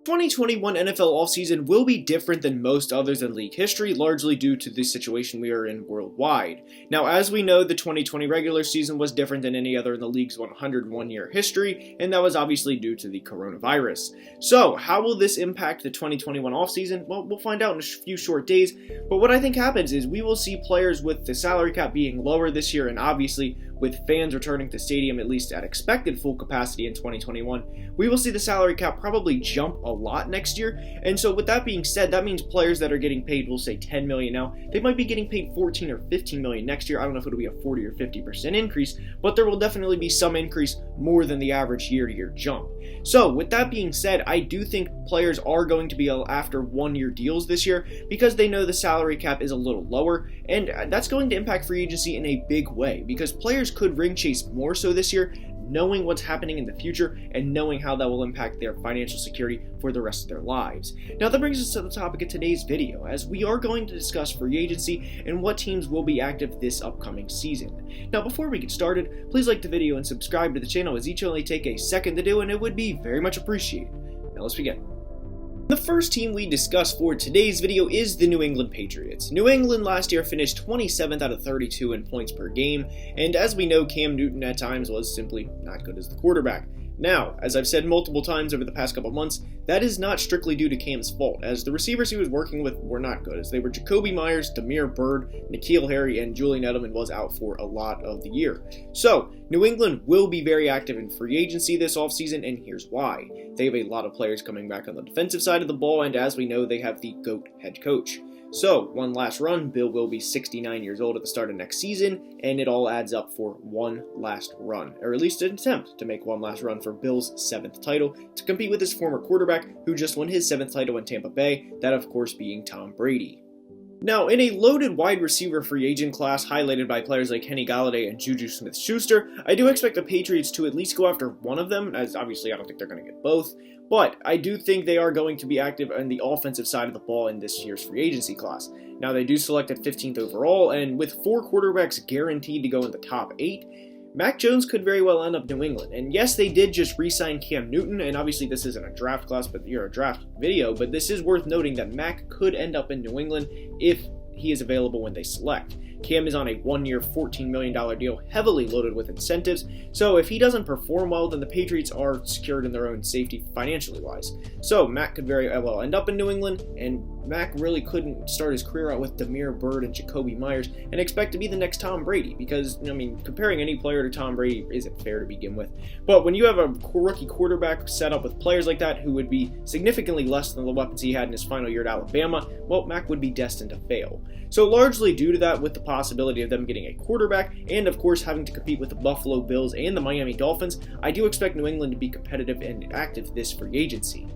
2021 NFL offseason will be different than most others in league history, largely due to the situation we are in worldwide. Now, as we know, the 2020 regular season was different than any other in the league's 101-year history, and that was obviously due to the coronavirus. So, how will this impact the 2021 offseason? Well, we'll find out in a few short days, but what I think happens is we will see players with the salary cap being lower this year, and obviously with fans returning to stadium at least at expected full capacity in 2021, we will see the salary cap probably jump a lot next year. And so with that being said, that means players that are getting paid, we'll say $10 million now, they might be getting paid $14 or $15 million next year. I don't know if it'll be a 40 or 50% increase, but there will definitely be some increase more than the average year-to-year jump. So with that being said, I do think players are going to be after one-year deals this year because they know the salary cap is a little lower, and that's going to impact free agency in a big way because players could ring chase more so this year, knowing what's happening in the future and knowing how that will impact their financial security for the rest of their lives. Now that brings us to the topic of today's video, as we are going to discuss free agency and what teams will be active this upcoming season. Now before we get started, please like the video and subscribe to the channel, as each only take a second to do and it would be very much appreciated. Now let's begin. The first team we discuss for today's video is the New England Patriots. New England last year finished 27th out of 32 in points per game, and as we know, Cam Newton at times was simply not good as the quarterback. Now, as I've said multiple times over the past couple months, that is not strictly due to Cam's fault, as the receivers he was working with were not good, as they were Jacoby Myers, Damiere Byrd, N'Keal Harry, and Julian Edelman was out for a lot of the year. So, New England will be very active in free agency this offseason, and here's why. They have a lot of players coming back on the defensive side of the ball, and as we know, they have the GOAT head coach. So, one last run, Bill will be 69 years old at the start of next season, and it all adds up for one last run, or at least an attempt to make one last run for Bill's 7th title, to compete with his former quarterback, who just won his 7th title in Tampa Bay, that of course being Tom Brady. Now, in a loaded wide receiver free agent class highlighted by players like Kenny Golladay and Juju Smith-Schuster, I do expect the Patriots to at least go after one of them, as obviously I don't think they're going to get both, but I do think they are going to be active on the offensive side of the ball in this year's free agency class. Now, they do select at 15th overall, and with 4 quarterbacks guaranteed to go in the top 8, Mac Jones could very well end up New England. And yes, they did just re-sign Cam Newton, and obviously this isn't a draft class, but you're a draft video, but this is worth noting that Mac could end up in New England if he is available when they select. Cam is on a 1-year, $14 million deal, heavily loaded with incentives, so if he doesn't perform well, then the Patriots are secured in their own safety financially wise. So Mac could very well end up in New England, and Mac really couldn't start his career out with Damiere Byrd and Jacoby Myers and expect to be the next Tom Brady, because, I mean, comparing any player to Tom Brady isn't fair to begin with. But when you have a rookie quarterback set up with players like that who would be significantly less than the weapons he had in his final year at Alabama, well, Mac would be destined to fail. So largely due to that, with the possibility of them getting a quarterback, and of course having to compete with the Buffalo Bills and the Miami Dolphins, I do expect New England to be competitive and active this free agency.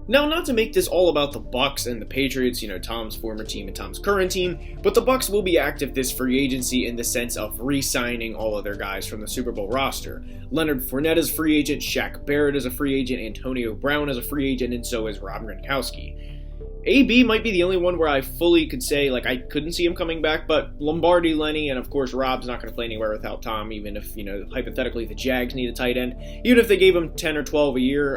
Now, not to make this all about the Bucs and the Patriots, Tom's former team and Tom's current team, but the Bucs will be active this free agency in the sense of re-signing all of their guys from the Super Bowl roster. Leonard Fournette is a free agent, Shaq Barrett is a free agent, Antonio Brown is a free agent, and so is Rob Gronkowski. AB might be the only one where I fully could say, I couldn't see him coming back, but Lombardi, Lenny, and of course Rob's not going to play anywhere without Tom, even if, hypothetically the Jags need a tight end. Even if they gave him 10 or 12 a year,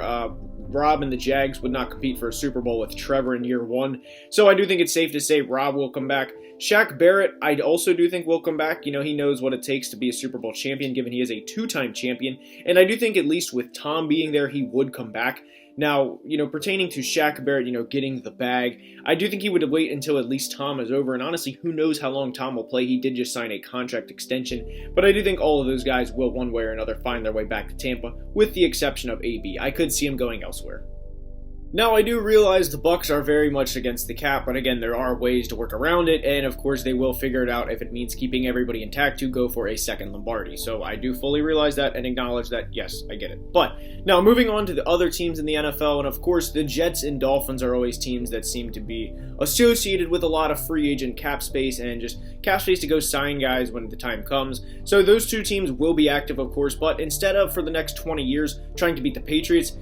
Rob and the Jags would not compete for a Super Bowl with Trevor in year 1. So I do think it's safe to say Rob will come back. Shaq Barrett, I also do think will come back. He knows what it takes to be a Super Bowl champion, given he is a 2-time champion. And I do think at least with Tom being there, he would come back. Now, pertaining to Shaq Barrett, getting the bag, I do think he would wait until at least Tom is over, and honestly, who knows how long Tom will play. He did just sign a contract extension, but I do think all of those guys will one way or another find their way back to Tampa, with the exception of AB. I could see him going elsewhere. Now, I do realize the Bucs are very much against the cap, but again, there are ways to work around it, and of course, they will figure it out if it means keeping everybody intact to go for a second Lombardi. So I do fully realize that and acknowledge that, yes, I get it. But now, moving on to the other teams in the NFL, and of course, the Jets and Dolphins are always teams that seem to be associated with a lot of free agent cap space and just cap space to go sign guys when the time comes. So those two teams will be active, of course, but instead of for the next 20 years trying to beat the Patriots,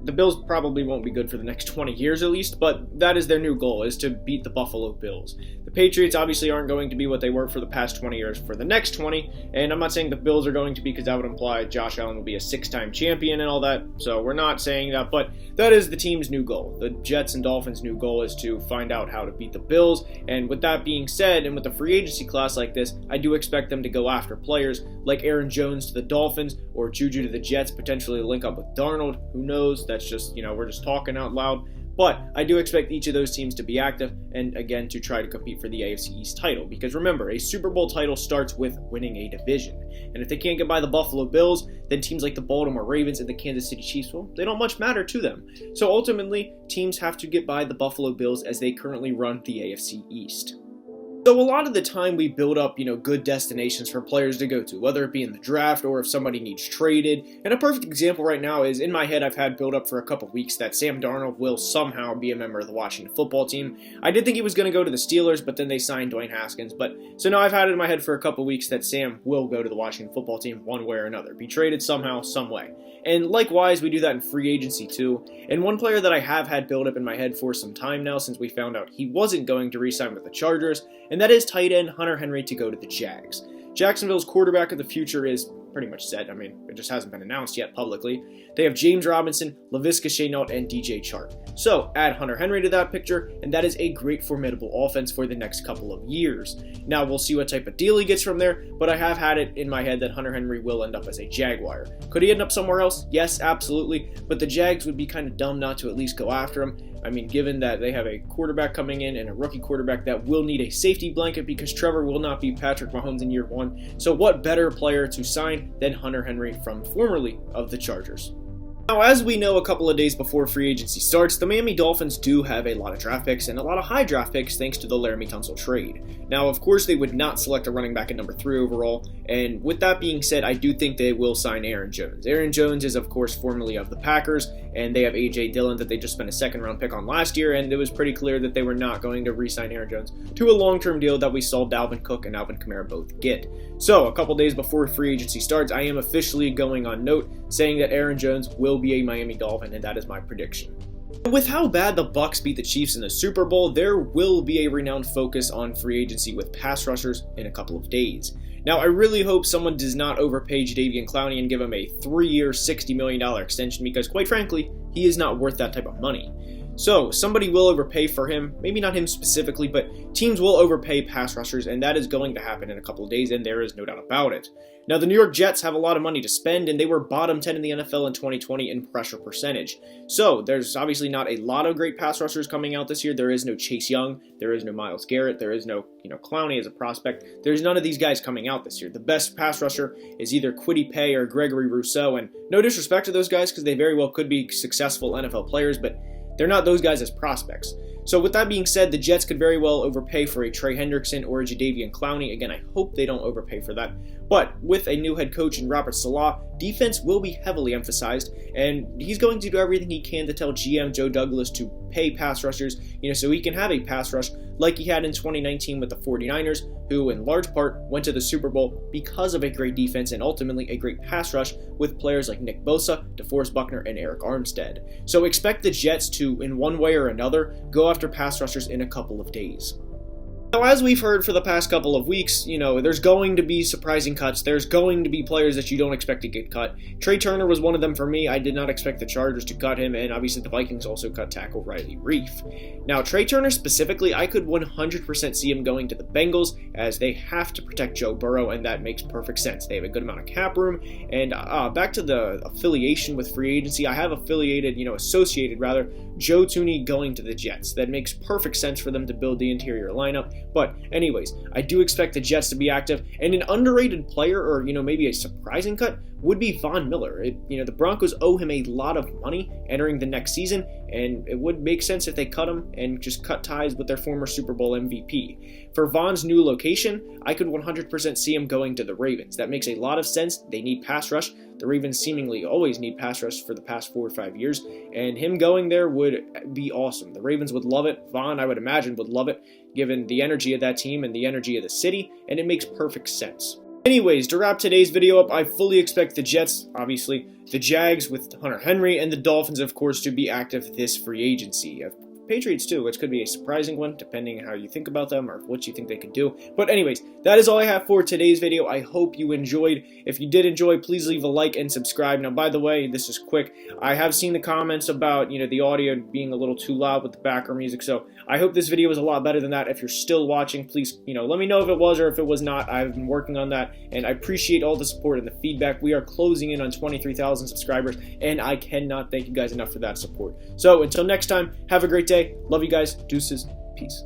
the Bills probably won't be good for the next 20 years at least, but that is their new goal, is to beat the Buffalo Bills. The Patriots obviously aren't going to be what they were for the past 20 years for the next 20, and I'm not saying the Bills are going to be, because that would imply Josh Allen will be a 6-time champion and all that, so we're not saying that, but that is the team's new goal. The Jets and Dolphins' new goal is to find out how to beat the Bills, and with that being said, and with a free agency class like this, I do expect them to go after players like Aaron Jones to the Dolphins, or Juju to the Jets, potentially link up with Darnold. Who knows? That's just, we're just talking out loud. But I do expect each of those teams to be active and, again, to try to compete for the AFC East title. Because remember, a Super Bowl title starts with winning a division. And if they can't get by the Buffalo Bills, then teams like the Baltimore Ravens and the Kansas City Chiefs, well, they don't much matter to them. So ultimately, teams have to get by the Buffalo Bills as they currently run the AFC East. So a lot of the time we build up, good destinations for players to go to, whether it be in the draft or if somebody needs traded. And a perfect example right now is, in my head, I've had build up for a couple weeks that Sam Darnold will somehow be a member of the Washington football team. I did think he was going to go to the Steelers, but then they signed Dwayne Haskins. So now I've had it in my head for a couple weeks that Sam will go to the Washington football team one way or another, be traded somehow, some way. And likewise, we do that in free agency too. And one player that I have had build up in my head for some time now, since we found out he wasn't going to re-sign with the Chargers, and that is tight end Hunter Henry to go to the Jags. Jacksonville's quarterback of the future is pretty much set. It just hasn't been announced yet publicly. They have James Robinson, Laviska Shenault, and DJ Chark. So add Hunter Henry to that picture, and that is a great formidable offense for the next couple of years. Now we'll see what type of deal he gets from there, but I have had it in my head that Hunter Henry will end up as a Jaguar. Could he end up somewhere else? Yes, absolutely, but the Jags would be kind of dumb not to at least go after him. Given that they have a quarterback coming in and a rookie quarterback that will need a safety blanket because Trevor will not be Patrick Mahomes in year one. So what better player to sign than Hunter Henry from formerly of the Chargers? Now, as we know, a couple of days before free agency starts, the Miami Dolphins do have a lot of draft picks and a lot of high draft picks thanks to the Laramie Tunsil trade. Now, of course, they would not select a running back at number 3 overall, and with that being said, I do think they will sign Aaron Jones. Aaron Jones is, of course, formerly of the Packers, and they have A.J. Dillon that they just spent a second-round pick on last year, and it was pretty clear that they were not going to re-sign Aaron Jones to a long-term deal that we saw Dalvin Cook and Alvin Kamara both get. So, a couple days before free agency starts, I am officially going on note saying that Aaron Jones will be a Miami Dolphin, and that is my prediction. With how bad the Bucs beat the Chiefs in the Super Bowl, there will be a renowned focus on free agency with pass rushers in a couple of days. Now, I really hope someone does not overpay Jadeveon Clowney and give him a 3-year, $60 million extension because, quite frankly, he is not worth that type of money. So, somebody will overpay for him, maybe not him specifically, but teams will overpay pass rushers, and that is going to happen in a couple of days, and there is no doubt about it. Now, the New York Jets have a lot of money to spend, and they were bottom 10 in the NFL in 2020 in pressure percentage. So, there's obviously not a lot of great pass rushers coming out this year. There is no Chase Young, there is no Myles Garrett, there is no, Clowney as a prospect. There's none of these guys coming out this year. The best pass rusher is either Kwity Paye or Gregory Rousseau, and no disrespect to those guys because they very well could be successful NFL players, but they're not those guys as prospects. So with that being said, the Jets could very well overpay for a Trey Hendrickson or a Jadeveon Clowney. Again, I hope they don't overpay for that. But with a new head coach in Robert Saleh, defense will be heavily emphasized, and he's going to do everything he can to tell GM Joe Douglas to pay pass rushers, so he can have a pass rush like he had in 2019 with the 49ers, who in large part went to the Super Bowl because of a great defense and ultimately a great pass rush with players like Nick Bosa, DeForest Buckner, and Eric Armstead. So expect the Jets to, in one way or another, go after pass rushers in a couple of days. Now, as we've heard for the past couple of weeks, there's going to be surprising cuts. There's going to be players that you don't expect to get cut. Trey Turner was one of them for me. I did not expect the Chargers to cut him, and obviously the Vikings also cut tackle Riley Reiff. Now, Trey Turner specifically, I could 100% see him going to the Bengals, as they have to protect Joe Burrow, and that makes perfect sense. They have a good amount of cap room, and back to the affiliation with free agency, I have associated Joe Thuney going to the Jets. That makes perfect sense for them to build the interior lineup. But anyways, I do expect the Jets to be active, and an underrated player, or maybe a surprising cut, would be Von Miller. The Broncos owe him a lot of money entering the next season, and it would make sense if they cut him and just cut ties with their former Super Bowl MVP. For Von's new location, I could 100% see him going to the Ravens. That makes a lot of sense. They need pass rush. The Ravens seemingly always need pass rush for the past 4 or 5 years, and him going there would be awesome. The Ravens would love it. Von, I would imagine, would love it, given the energy of that team and the energy of the city, and it makes perfect sense. Anyways, to wrap today's video up, I fully expect the Jets, obviously, the Jags with Hunter Henry, and the Dolphins, of course, to be active this free agency. Patriots too, which could be a surprising one depending how you think about them or what you think they could do. But anyways, that is all I have for today's video. I hope you enjoyed. If you did enjoy, please leave a like and subscribe. Now, by the way, this is quick. I have seen the comments about, the audio being a little too loud with the background music, so I hope this video was a lot better than that. If you're still watching, please, let me know if it was or if it was not. I've been working on that, and I appreciate all the support and the feedback. We are closing in on 23,000 subscribers, and I cannot thank you guys enough for that support. So until next time, have a great day. Love you guys. Deuces. Peace.